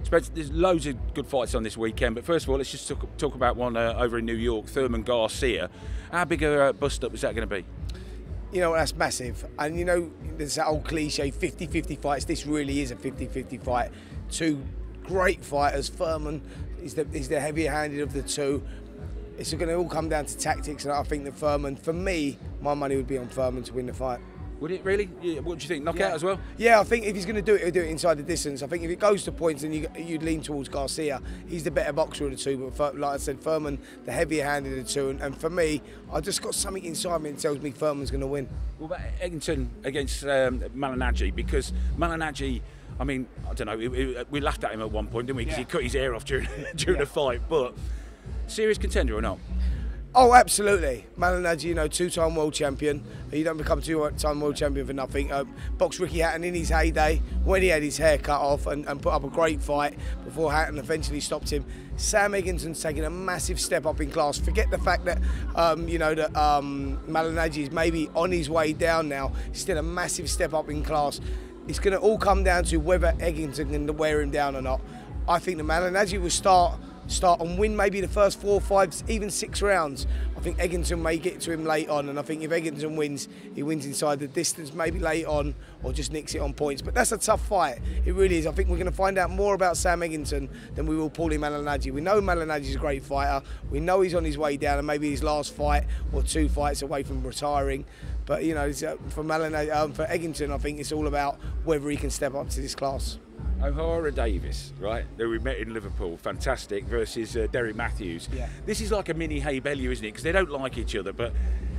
There's loads of good fights on this weekend, but first of all, let's just talk about one over in New York, Thurman Garcia. How big a bust-up is that going to be? You know, that's massive. And, you know, there's that old cliche, 50-50 fights. This really is a 50-50 fight. Two great fighters. Thurman is the heavier-handed of the two. It's going to all come down to tactics, and I think that Thurman, for me, my money would be on Thurman to win the fight. Would it really? Yeah, what do you think? Knockout as well? Yeah, I think if he's going to do it, he'll do it inside the distance. I think if it goes to points, then you'd lean towards Garcia. He's the better boxer of the two, but like I said, Thurman, the heavier-handed of the two. And for me, I just got something inside me that tells me Thurman's going to win. What about Eggington against Malignaggi? Because Malignaggi, I mean, I don't know, we laughed at him at one point, didn't we? Because he cut his hair off during the fight. But serious contender or not? Oh, absolutely. Malignaggi, you know, two-time world champion. You don't become two-time world champion for nothing. Boxed Ricky Hatton in his heyday when he had his hair cut off and put up a great fight before Hatton eventually stopped him. Sam Eggington's taking a massive step up in class. Forget the fact that, you know, that Malignaggi is maybe on his way down now. He's still a massive step up in class. It's going to all come down to whether Eggington can wear him down or not. I think that Malignaggi will start and win maybe the first 4, 5, even 6 rounds. I think Eggington may get to him late on, and I think if Eggington wins, he wins inside the distance, maybe late on, or just nicks it on points. But that's a tough fight. It really is. I think we're going to find out more about Sam Eggington than we will Paulie Malignaggi. We know Malignaggi's a great fighter. We know he's on his way down, and maybe his last fight or 2 fights away from retiring. But you know, for Eggington, I think it's all about whether he can step up to this class. O'Hara Davis, right, who we met in Liverpool, fantastic, versus Derek Matthews. Yeah. This is like a mini Haye Bellew, isn't it? Because they don't like each other, but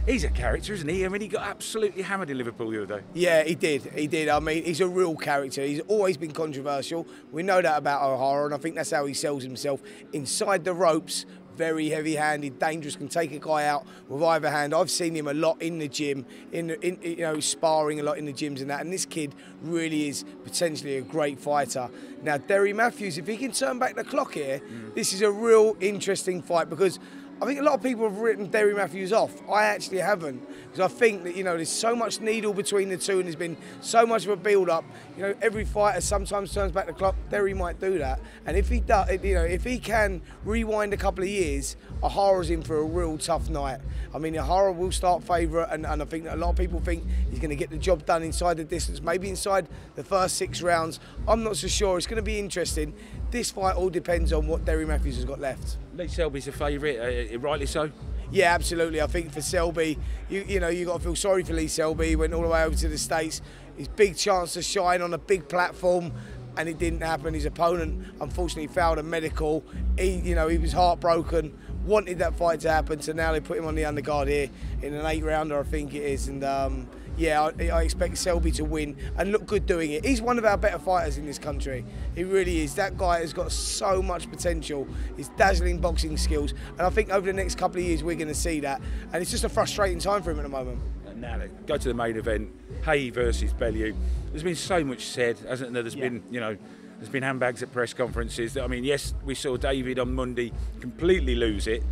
he's a character, isn't he? I mean, he got absolutely hammered in Liverpool the other day. Yeah, he did. I mean, he's a real character. He's always been controversial. We know that about O'Hara, and I think that's how he sells himself. Inside the ropes, very heavy-handed, dangerous, can take a guy out with either hand. I've seen him a lot in the gym, you know, sparring a lot in the gyms and that. And this kid really is potentially a great fighter. Now, Derry Matthews, if he can turn back the clock here, this is a real interesting fight, because I think a lot of people have written Derry Matthews off. I actually haven't, because I think that, you know, there's so much needle between the two, and there's been so much of a build-up. You know, every fighter sometimes turns back the clock. Derry might do that, and if he does, you know, if he can rewind a couple of years, O'Hara's in for a real tough night. I mean, O'Hara will start favourite, and I think that a lot of people think he's going to get the job done inside the distance, maybe inside the first 6 rounds. I'm not so sure. It's going to be interesting. This fight all depends on what Derry Matthews has got left. Lee Selby's a favourite, rightly so? Yeah, absolutely. I think for Selby, you know, you got to feel sorry for Lee Selby. He went all the way over to the States. His big chance to shine on a big platform, and it didn't happen. His opponent, unfortunately, failed a medical. He was heartbroken, wanted that fight to happen, so now they put him on the undercard here in an 8-rounder, I think it is. And yeah, I expect Selby to win and look good doing it. He's one of our better fighters in this country. He really is. That guy has got so much potential. His dazzling boxing skills. And I think over the next couple of years we're going to see that. And it's just a frustrating time for him at the moment. Now, go to the main event, Haye versus Bellew. There's been so much said, hasn't there? There's been, you know, there's been handbags at press conferences. I mean, yes, we saw David on Monday completely lose it.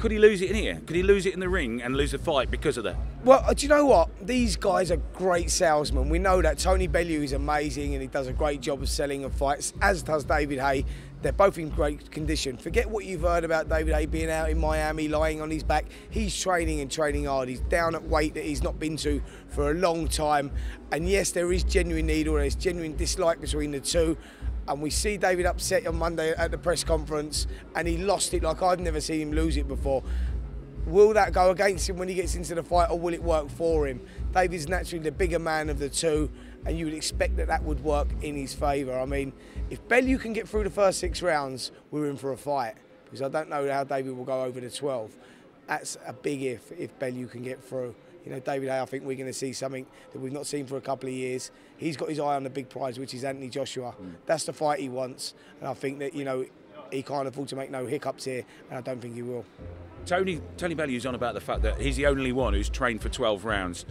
Could he lose it in here? Could he lose it in the ring and lose the fight because of that? Well, do you know what? These guys are great salesmen. We know that Tony Bellew is amazing and he does a great job of selling of fights, as does David Haye. They're both in great condition. Forget what you've heard about David Haye being out in Miami, lying on his back. He's training and training hard. He's down at weight that he's not been to for a long time. And yes, there is genuine need, or there's genuine dislike between the two. And we see David upset on Monday at the press conference, and he lost it like I've never seen him lose it before. Will that go against him when he gets into the fight, or will it work for him? David's naturally the bigger man of the two, and you would expect that that would work in his favour. I mean, if Bellew can get through the first 6 rounds, we're in for a fight, because I don't know how David will go over the 12. That's a big if Bellew can get through. You know, David Haye, I think we're going to see something that we've not seen for a couple of years. He's got his eye on the big prize, which is Anthony Joshua. That's the fight he wants, and I think that, you know, he can't afford to make no hiccups here, and I don't think he will. Tony Bellew's on about the fact that he's the only one who's trained for 12 rounds.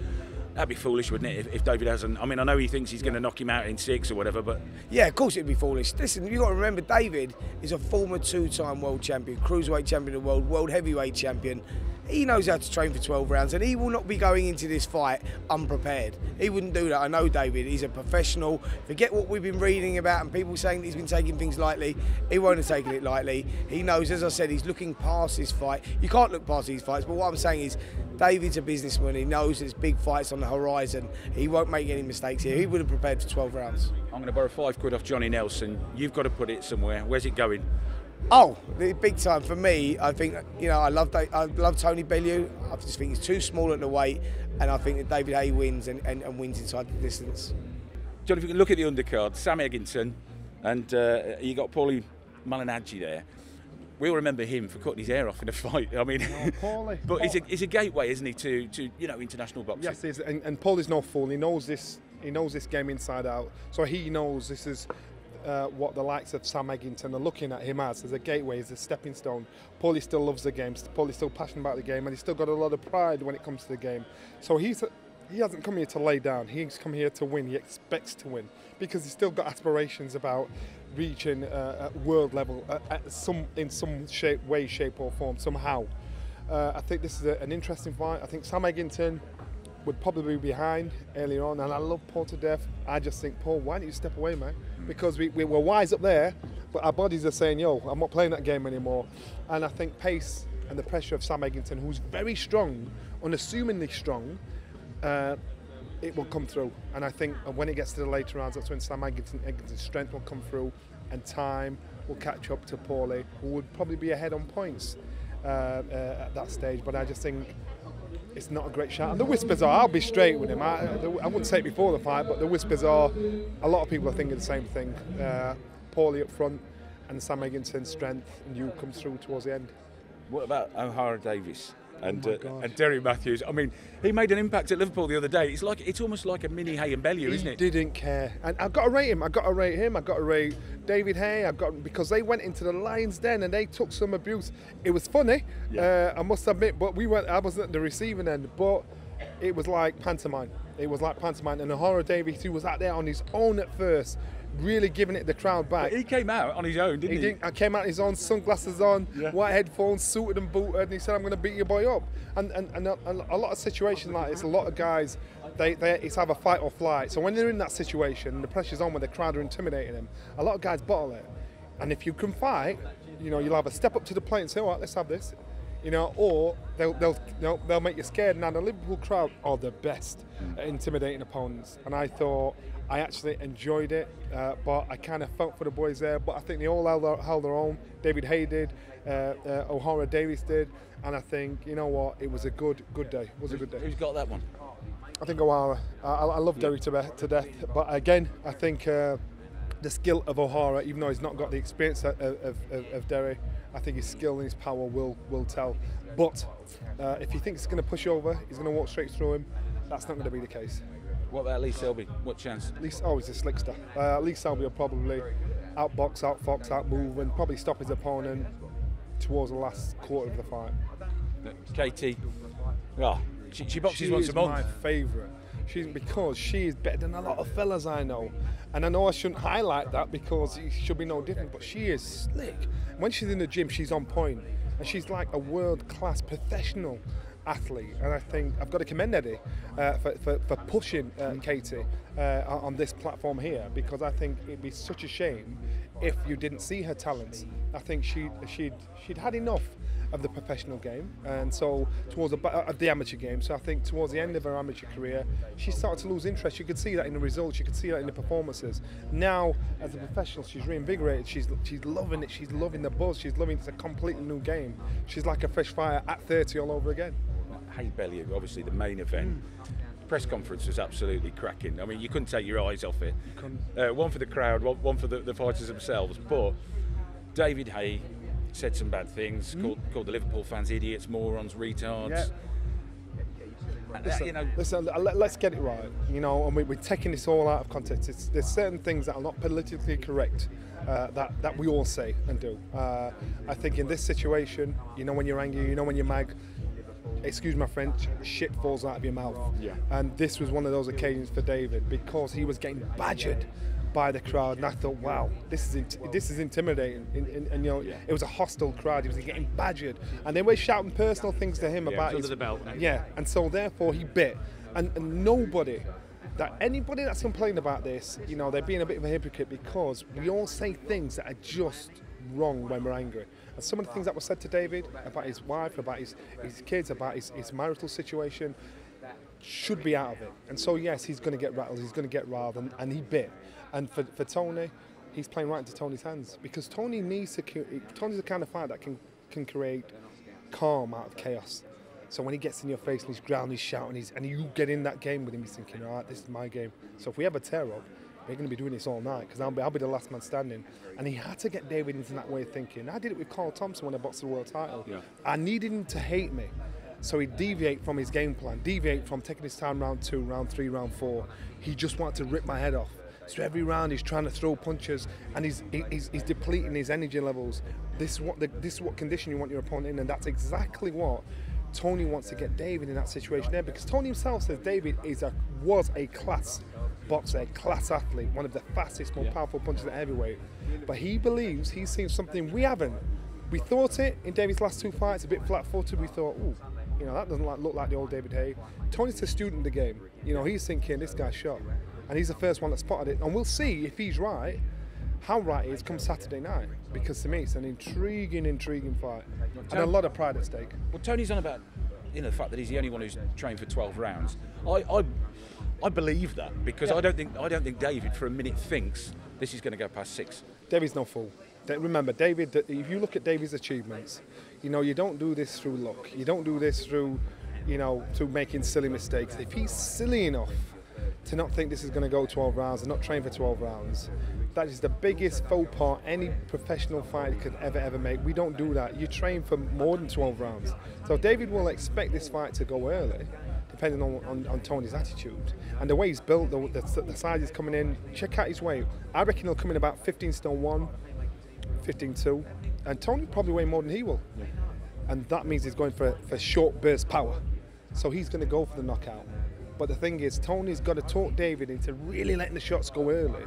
That'd be foolish, wouldn't it, if David hasn't? I mean, I know he thinks he's going to knock him out in 6 or whatever, but... Yeah, of course it'd be foolish. Listen, you've got to remember, David is a former 2-time world champion, cruiserweight champion of the world, world heavyweight champion. he knows how to train for 12 rounds, and he will not be going into this fight unprepared. He wouldn't do that. I know David. He's a professional. Forget what we've been reading about and people saying that he's been taking things lightly. He won't have taken it lightly. He knows, as I said, he's looking past this fight. You can't look past these fights, but what I'm saying is David's a businessman. He knows there's big fights on the horizon. He won't make any mistakes here. He would have prepared for 12 rounds. I'm going to borrow £5 off Johnny Nelson. You've got to put it somewhere. Where's it going? Oh, the big time for me. I think, you know, I love Tony Bellew. I just think he's too small at the weight, and I think that David Haye wins and wins inside the distance. John, if you can look at the undercard, Sam Eggington, and you got Paulie Malignaggi there. We all remember him for cutting his hair off in a fight. I mean, but he's a gateway, isn't he, to international boxing? Yes, he is. And Paulie's no fool. He knows this. He knows this game inside out. So he knows this is what the likes of Sam Eggington are looking at him as a gateway, as a stepping stone. Paulie still loves the game. Paulie's still passionate about the game, and he's still got a lot of pride when it comes to the game. So he hasn't come here to lay down. He's come here to win. He expects to win because he's still got aspirations about reaching at world level in some way, shape or form, somehow. I think this is an interesting fight. I think Sam Eggington would probably be behind earlier on, and I love Paul to death. I just think, Paul, why don't you step away, man? Because we're wise up there, but our bodies are saying, yo, I'm not playing that game anymore. And I think pace and the pressure of Sam Eggington, who's very strong, unassumingly strong, it will come through. And I think when it gets to the later rounds, that's when Sam Eggington's strength will come through, and time will catch up to Paulie, who would probably be ahead on points at that stage. But I just think it's not a great shot. And the whispers are, I'll be straight with him. I wouldn't say it before the fight, but the whispers are, a lot of people are thinking the same thing. Paulie up front and Sam Eggington's strength, and you come through towards the end. What about O'Hara Davies and Derry Matthews? I mean, he made an impact at Liverpool the other day. It's almost like a mini Haye and Bellew, isn't it? He didn't care. And I've got to rate him. I've got to rate him. I've got to rate David Haye. Because they went into the lion's den and they took some abuse. It was funny, I must admit, but I wasn't at the receiving end. But it was like pantomime. It was like pantomime. And O'Hara Davies, who was out there on his own at first, really giving it the crowd back. But he came out on his own, didn't he? I came out on his own, sunglasses on, white headphones, suited and booted, and he said, I'm going to beat your boy up. And a lot of situations like this, a lot of guys, it's either fight or flight. So when they're in that situation, and the pressure's on when the crowd are intimidating them, a lot of guys bottle it. And if you can fight, you know, you'll either step up to the plate and say, all right, let's have this, you know, or they'll make you scared. Now, the Liverpool crowd are the best at intimidating opponents. And I thought, I actually enjoyed it, but I kind of felt for the boys there. But I think they all held their own. David Haye did, O'Hara Davies did, and I think, you know what, it was a good day. It was a good day. Who's got that one? I think O'Hara. I love Derry to death, but again, I think the skill of O'Hara, even though he's not got the experience of Derry, I think his skill and his power will tell. But if he thinks he's going to push over, he's going to walk straight through him, that's not going to be the case. What about Lee Selby? What chance? He's a slickster. Lee Selby will probably outbox, outfox, outmove, and probably stop his opponent towards the last quarter of the fight. Katie, she boxes once a month. She's my favourite. Because she is better than a lot of fellas I know. And I know I shouldn't highlight that because it should be no different, but she is slick. When she's in the gym, she's on point. And she's like a world-class professional athlete, and I think I've got to commend Eddie for pushing Katie on this platform here, because I think it'd be such a shame if you didn't see her talents. I think she'd had enough of the professional game, and so towards the amateur game. So I think towards the end of her amateur career, she started to lose interest. You could see that in the results. You could see that in the performances. Now, as a professional, she's reinvigorated. She's loving it. She's loving the buzz. She's loving it's a completely new game. She's like a fresh fire at 30 all over again. Haye Bellew, obviously the main event. Press conference was absolutely cracking. I mean, you couldn't take your eyes off it. One for the crowd, one for the fighters themselves. But David Haye said some bad things, called the Liverpool fans idiots, morons, retards. Yeah. Listen, let's get it right. You know, and we're taking this all out of context. There's certain things that are not politically correct that we all say and do. I think in this situation, you know, when you're angry, you know, when you're mad, excuse my French, shit falls out of your mouth. Yeah. And this was one of those occasions for David, because he was getting badgered by the crowd, and I thought, wow, this is intimidating. And you know, it was a hostile crowd. He was getting badgered, and they were shouting personal things to him about his belt. Yeah, and so therefore he bit, and anybody that's complaining about this, you know, they're being a bit of a hypocrite, because we all say things that are just wrong when we're angry. And some of the things that were said to David about his wife, about his kids, about his marital situation, should be out of it. And so yes, he's going to get rattled, he's going to get riled, and he bit. And for Tony, he's playing right into Tony's hands, because Tony's the kind of fighter that can create calm out of chaos. So when he gets in your face and he's growling, he's shouting, and you get in that game with him, he's thinking, all right, this is my game. So if we have a tear-up, we're going to be doing this all night, because I'll be the last man standing. And he had to get David into that way of thinking. I did it with Carl Thompson when I boxed the world title. Yeah. I needed him to hate me, so he'd deviate from his game plan, deviate from taking his time round 2, round 3, round 4. He just wanted to rip my head off. So every round he's trying to throw punches, and he's depleting his energy levels. This is what condition you want your opponent in, and that's exactly what Tony wants to get David in that situation there, because Tony himself says David was a class boxer, a class athlete, one of the fastest, more powerful punchers at heavyweight. But he believes he's seen something we haven't. We thought it in David's last 2 fights, a bit flat-footed. We thought, ooh, you know, that doesn't look like the old David Haye. Tony's a student of the game. You know, he's thinking, this guy's shot. And he's the first one that spotted it. And we'll see if he's right, how right he is come Saturday night. Because to me, it's an intriguing fight. And a lot of pride at stake. Well, Tony's on about, you know, the fact that he's the only one who's trained for 12 rounds. I believe that, because I don't think David for a minute thinks this is going to go past 6. David's no fool. Remember, David, if you look at David's achievements, you know, you don't do this through luck. You don't do this through, you know, through making silly mistakes. If he's silly enough to not think this is going to go 12 rounds and not train for 12 rounds, that is the biggest faux pas any professional fighter could ever make. We don't do that. You train for more than 12 rounds. So David will expect this fight to go early, depending on Tony's attitude. And the way he's built, the size he's coming in, check out his weight. I reckon he'll come in about 15 stone 1, 15-2, and Tony probably weigh more than he will. Yeah. And that means he's going for short burst power. So he's going to go for the knockout. But the thing is, Tony's got to talk David into really letting the shots go early.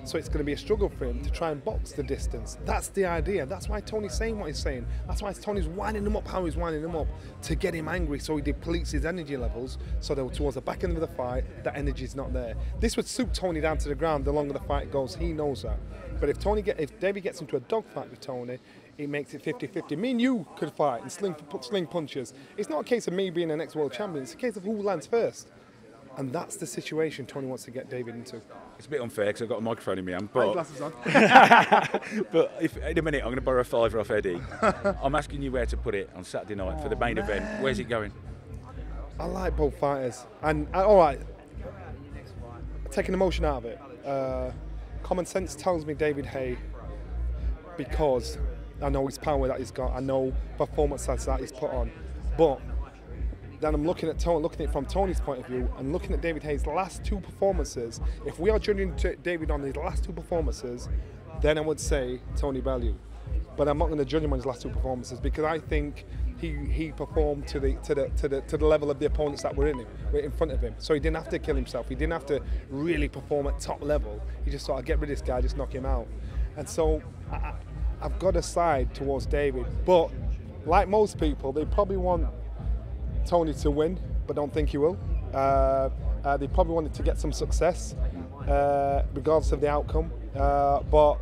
So it's going to be a struggle for him to try and box the distance. That's the idea. That's why Tony's saying what he's saying. That's why Tony's winding him up how he's winding him up, to get him angry, so he depletes his energy levels, so that towards the back end of the fight, that energy's not there. This would suit Tony down to the ground the longer the fight goes. He knows that. But if David gets into a dogfight with Tony, it makes it 50-50. Me and you could fight and sling punches. It's not a case of me being the next world champion. It's a case of who lands first. And that's the situation Tony wants to get David into. It's a bit unfair because I've got a microphone in my hand. But, glasses on. But in a minute, I'm going to borrow a $5 off Eddie. I'm asking you where to put it on Saturday night for the main event. Where's it going? I like both fighters. And all right, taking emotion out of it. Common sense tells me David Haye, because I know his power that he's got. I know performances that he's put on. But then I'm looking at it from Tony's point of view, and looking at David Haye's last 2 performances. If we are judging David on his last 2 performances, then I would say Tony Bellew. But I'm not going to judge him on his last 2 performances, because I think he performed to the level of the opponents that were in front of him. So he didn't have to kill himself. He didn't have to really perform at top level. He just thought, I'll get rid of this guy, just knock him out. And so I've got to side towards David. But like most people, they probably want Tony to win, but don't think he will. They probably wanted to get some success, regardless of the outcome. But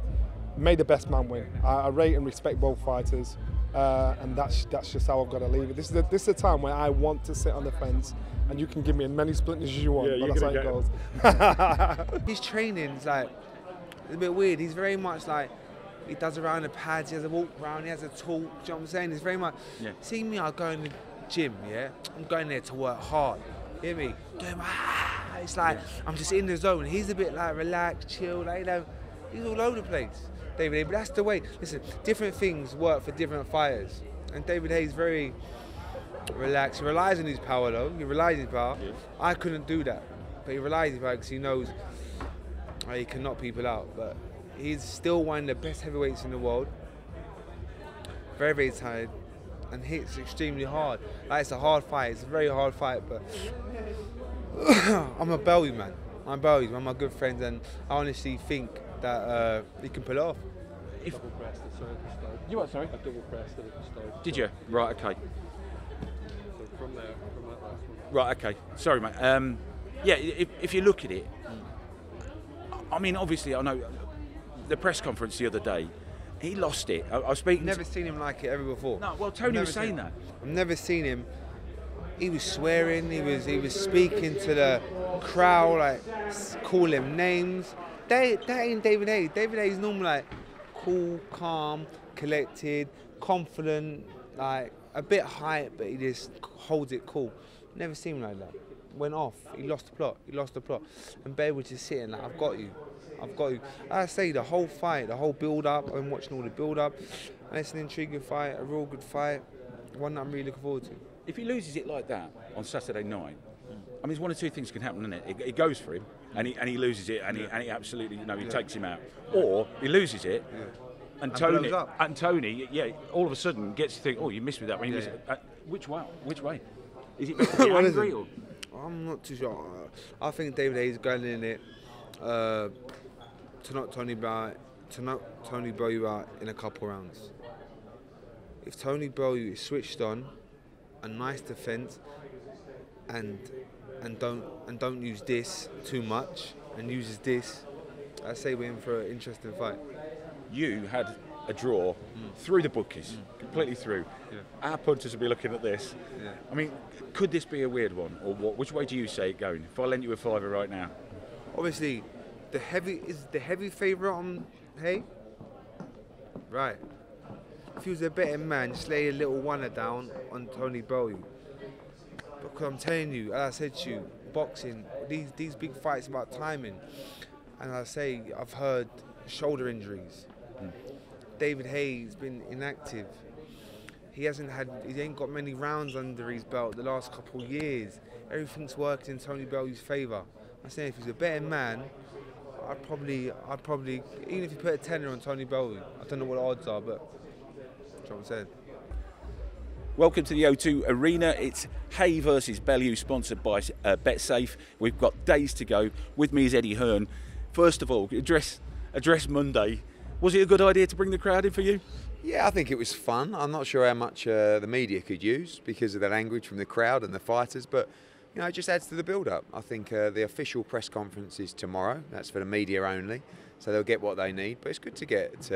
may the best man win. I rate and respect both fighters, and that's just how I've got to leave it. This is a time where I want to sit on the fence, and you can give me as many splinters as you want. Yeah, but that's how it goes. His training's like a bit weird. He's very much like, he does around the pads, he has a walk around, he has a talk. Do you know what I'm saying? It's very much. Yeah. See me, I go in the gym, yeah. I'm going there to work hard. Hear me? It's like I'm just in the zone. He's a bit like relaxed, chill, like, you know, he's all over the place. David Haye, but that's the way. Listen, different things work for different fighters, and David Haye's very relaxed. He relies on his power though. He relies on his power. Yeah. I couldn't do that, but he relies on his power because he knows he can knock people out. But he's still one of the best heavyweights in the world. Very, very tired, and hits extremely hard. Like, it's a hard fight. It's a very hard fight, but I'm a Bellew man. My bro, he's one of my good friends, and I honestly think that he can pull it off. Double pressed it, sorry, at the start. You what, sorry? I double pressed it at the start. Did you? Right, okay. So from that last one. Right, okay. Sorry, mate. Yeah, if you look at it, I mean, obviously, I know the press conference the other day, he lost it. I was speaking. Never seen him like it ever before. No, well, Tony was saying that. I've never seen him. He was swearing. He was speaking to the crowd, like call him names. That ain't David Haye. David Haye's normally like cool, calm, collected, confident, like a bit hype, but he just holds it cool. Never seen him like that. Went off. He lost the plot. And Bellew was just sitting like, I've got you. I say the whole fight, the whole build-up. I'm watching all the build-up, and it's an intriguing fight, a real good fight, one that I'm really looking forward to. If he loses it like that on Saturday night, I mean, one of two things can happen, isn't it? It goes for him, and he loses it, and he absolutely, he takes him out, or he loses it. And Tony, all of a sudden gets to think, oh, you missed me that one. Which way? Is it better to be angry or? I'm not too sure. I think David Haye's going in it to knock Tony Bellew out in a couple rounds. If Tony Bellew is switched on, a nice defence, and don't use this too much, and uses this, I say we're in for an interesting fight. You had a draw through the bookies, completely through. Yeah. Our punters will be looking at this. Yeah. I mean, could this be a weird one, or what? Which way do you say it going? If I lent you a fiver right now, obviously, the heavy favourite on Haye. Right. If he was a betting man, just lay a little oneer down on Tony Bellew. Because I'm telling you, as I said to you, boxing, these big fights about timing. And I say, I've heard shoulder injuries. David Haye's been inactive. He ain't got many rounds under his belt the last couple of years. Everything's worked in Tony Bellew's favour. I'm saying if he's a betting man, I'd probably, even if you put a tenner on Tony Bellew, I don't know what the odds are, but that's what I'm saying. Welcome to the O2 Arena. It's Haye versus Bellew, sponsored by BetSafe. We've got days to go. With me is Eddie Hearn. First of all, address Monday. Was it a good idea to bring the crowd in for you? Yeah, I think it was fun. I'm not sure how much the media could use because of the language from the crowd and the fighters, but it just adds to the build-up. I think the official press conference is tomorrow. That's for the media only, so they'll get what they need. But it's good to get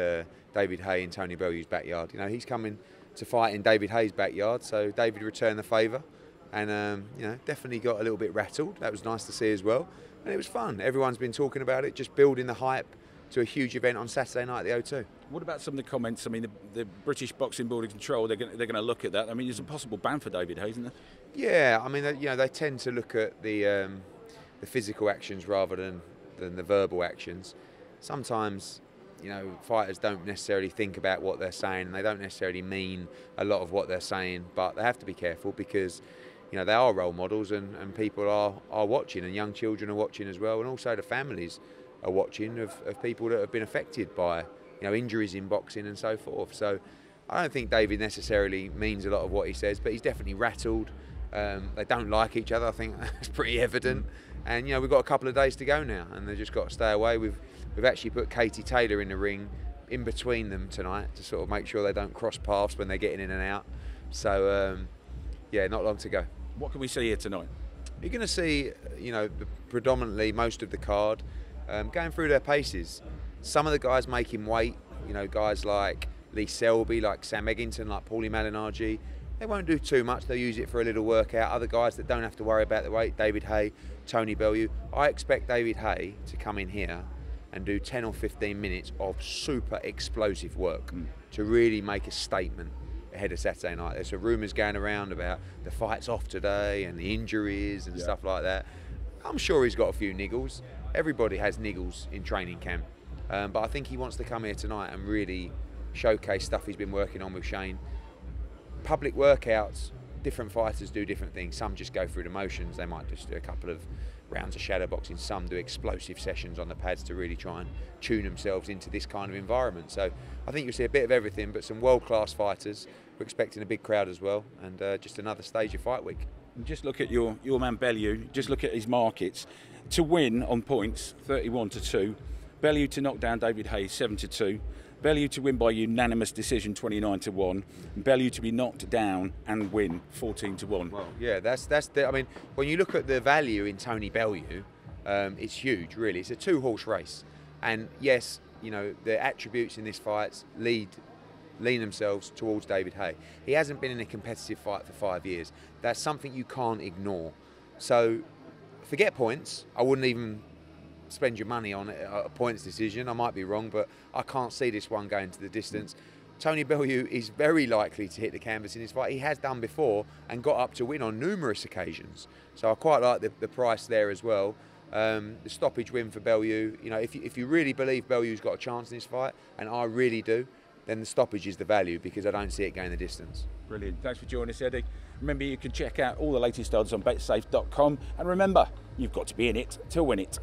David Haye in Tony Bellew's backyard. He's coming to fight in David Haye's backyard, so David returned the favour, and definitely got a little bit rattled. That was nice to see as well, and it was fun. Everyone's been talking about it, just building the hype to a huge event on Saturday night at the O2. What about some of the comments? I mean, the British Boxing Board of Control, they're going to look at that. I mean, there's a possible ban for David Haye, isn't there? Yeah, I mean, they tend to look at the physical actions rather than the verbal actions. Sometimes, fighters don't necessarily think about what they're saying, and they don't necessarily mean a lot of what they're saying, but they have to be careful because, they are role models, and people are watching, and young children are watching as well, and also the families are watching of people that have been affected by injuries in boxing and so forth. So I don't think David necessarily means a lot of what he says, but he's definitely rattled. They don't like each other. I think that's pretty evident. And we've got a couple of days to go now, and they've just got to stay away. We've actually put Katie Taylor in the ring in between them tonight to sort of make sure they don't cross paths when they're getting in and out. So not long to go. What can we see here tonight? You're going to see predominantly most of the card going through their paces. Some of the guys making weight, guys like Lee Selby, like Sam Eggington, like Paulie Malignaggi, they won't do too much. They'll use it for a little workout. Other guys that don't have to worry about the weight, David Haye, Tony Bellew. I expect David Haye to come in here and do 10 or 15 minutes of super explosive work to really make a statement ahead of Saturday night. There's some rumours going around about the fight's off today and the injuries and stuff like that. I'm sure he's got a few niggles. Everybody has niggles in training camp. But I think he wants to come here tonight and really showcase stuff he's been working on with Shane. Public workouts, different fighters do different things. Some just go through the motions. They might just do a couple of rounds of shadow boxing. Some do explosive sessions on the pads to really try and tune themselves into this kind of environment. So I think you'll see a bit of everything, but some world-class fighters. We're expecting a big crowd as well, and just another stage of fight week. And just look at your man Bellew. Just look at his markets. To win on points, 31-2. Bellew to knock down David Haye, 7-2. Bellew to win by unanimous decision, 29-1. And Bellew to be knocked down and win, 14-1. Well, yeah, that's the. I mean, when you look at the value in Tony Bellew, it's huge, really. It's a 2-horse race, and yes, you know the attributes in this fight lean themselves towards David Haye. He hasn't been in a competitive fight for 5 years. That's something you can't ignore. So, forget points. I wouldn't even spend your money on a points decision. I might be wrong, but I can't see this one going to the distance. Tony Bellew is very likely to hit the canvas in this fight. He has done before and got up to win on numerous occasions. So I quite like the price there as well. The stoppage win for Bellew. You know, if you really believe Bellew's got a chance in this fight, and I really do, then the stoppage is the value, because I don't see it going the distance. Brilliant. Thanks for joining us, Eddie. Remember, you can check out all the latest odds on betsafe.com. And remember, you've got to be in it to win it.